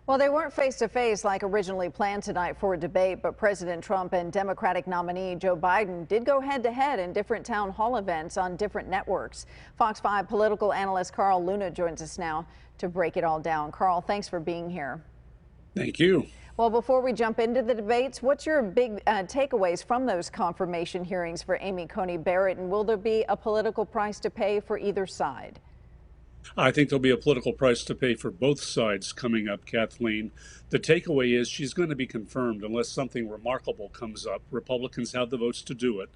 Well, they weren't face to face like originally planned tonight for a debate, but President Trump and Democratic nominee Joe Biden did go head to head in different town hall events on different networks. Fox 5 political analyst Carl Luna joins us now to break it all down. Carl, thanks for being here. Thank you. Well, before we jump into the debates, what's your big takeaways from those confirmation hearings for Amy Coney Barrett, and will there be a political price to pay for either side? I think there'll be a political price to pay for both sides coming up, Kathleen. The takeaway is she's going to be confirmed unless something remarkable comes up. Republicans have the votes to do it.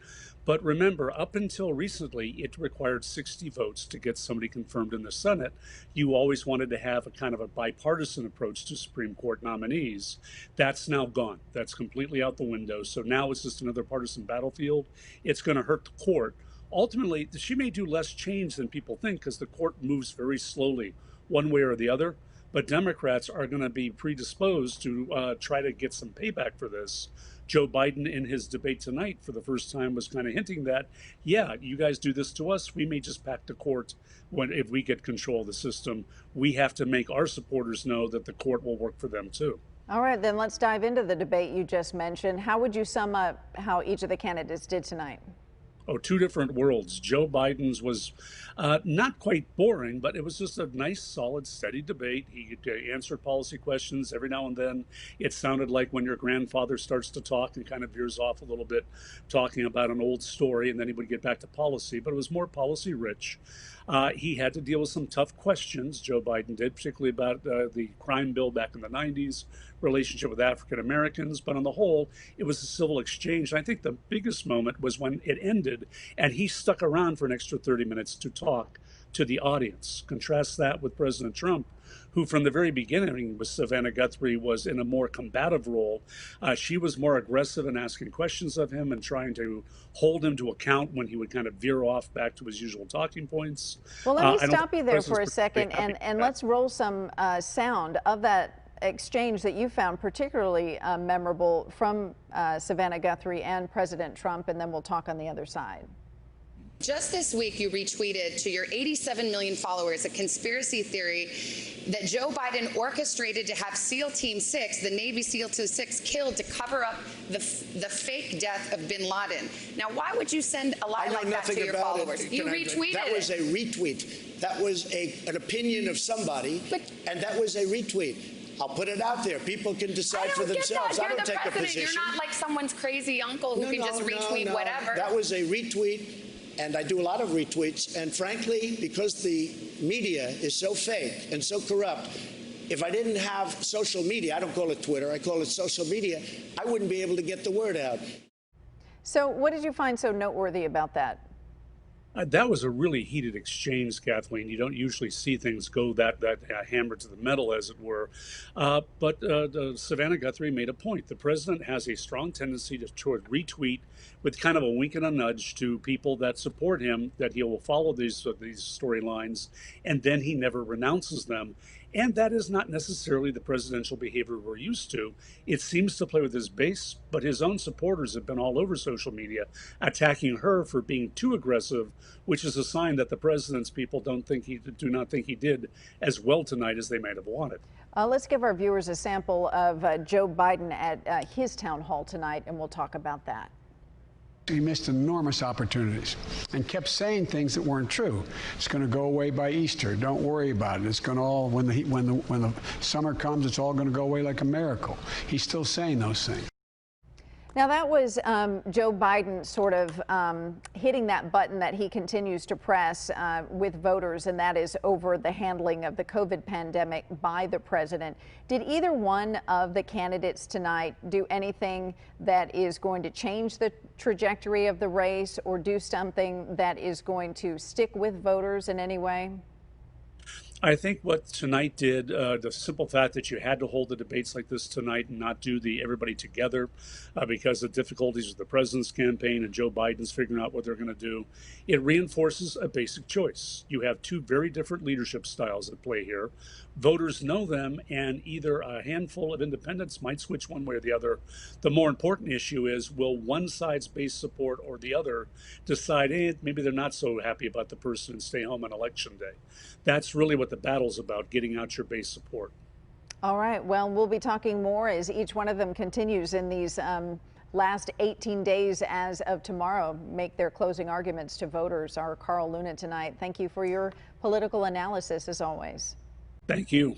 But remember, up until recently, it required 60 votes to get somebody confirmed in the Senate. You always wanted to have a kind of a bipartisan approach to Supreme Court nominees. That's now gone. That's completely out the window. So now it's just another partisan battlefield. It's going to hurt the court. Ultimately, she may do less change than people think because the court moves very slowly one way or the other. But Democrats are going to be predisposed to try to get some payback for this. Joe Biden, in his debate tonight, for the first time, was kind of hinting that, yeah, you guys do this to us, we may just pack the court if we get control of the system. We have to make our supporters know that the court will work for them, too. All right, then let's dive into the debate you just mentioned. How would you sum up how each of the candidates did tonight? Oh, two different worlds. Joe Biden's was not quite boring, but it was just a nice, solid, steady debate. He answered policy questions every now and then. It sounded like when your grandfather starts to talk and kind of veers off a little bit, talking about an old story, and then he would get back to policy, but it was more policy rich. He had to deal with some tough questions, Joe Biden did, particularly about the crime bill back in the 90s, relationship with African Americans. But on the whole, it was a civil exchange. And I think the biggest moment was when it ended and he stuck around for an extra 30 minutes to talk to the audience. Contrast that with President Trump, who from the very beginning with Savannah Guthrie was in a more combative role. She was more aggressive in asking questions of him and trying to hold him to account when he would kind of veer off back to his usual talking points. Well, let me stop you there for a second and let's roll some sound of that exchange that you found particularly memorable from Savannah Guthrie and President Trump, and then we'll talk on the other side. Just this week, you retweeted to your 87 million followers a conspiracy theory that Joe Biden orchestrated to have SEAL Team 6, the Navy SEAL Team 6, killed to cover up the fake death of bin Laden. Now, why would you send a lie like that to your followers? You retweeted it. That was a retweet. That was an opinion of somebody, and that was a retweet. I'll put it out there. People can decide for themselves. I don't take a position. You're not like someone's crazy uncle who can just retweet whatever. That was a retweet. And I do a lot of retweets. And frankly, because the media is so fake and so corrupt, if I didn't have social media, I don't call it Twitter, I call it social media, I wouldn't be able to get the word out. So what did you find so noteworthy about that? That was a really heated exchange, Kathleen. You don't usually see things go that hammer to the metal, as it were. But Savannah Guthrie made a point. The president has a strong tendency to retweet with kind of a wink and a nudge to people that support him, that he will follow these storylines, and then he never renounces them. And that is not necessarily the presidential behavior we're used to. It seems to play with his base, but his own supporters have been all over social media attacking her for being too aggressive, which is a sign that the president's people do not think he did as well tonight as they might have wanted. Let's give our viewers a sample of Joe Biden at his town hall tonight, and we'll talk about that. He missed enormous opportunities and kept saying things that weren't true. It's going to go away by Easter. Don't worry about it. It's going to all, when the summer comes, it's all going to go away like a miracle. He's still saying those things. Now, that was Joe Biden sort of hitting that button that he continues to press with voters, and that is over the handling of the COVID pandemic by the president. Did either one of the candidates tonight do anything that is going to change the trajectory of the race or do something that is going to stick with voters in any way? I think what tonight did, the simple fact that you had to hold the debates like this tonight and not do the everybody together because of difficulties with the president's campaign and Joe Biden's figuring out what they're going to do, it reinforces a basic choice. You have two very different leadership styles at play here. Voters know them, and either a handful of independents might switch one way or the other. The more important issue is, will one side's base support or the other decide, hey, maybe they're not so happy about the person and stay home on election day? That's really what the battle's about, getting out your base support. All right. Well, we'll be talking more as each one of them continues in these last 18 days as of tomorrow, make their closing arguments to voters. Our Carl Luna tonight. Thank you for your political analysis as always. Thank you.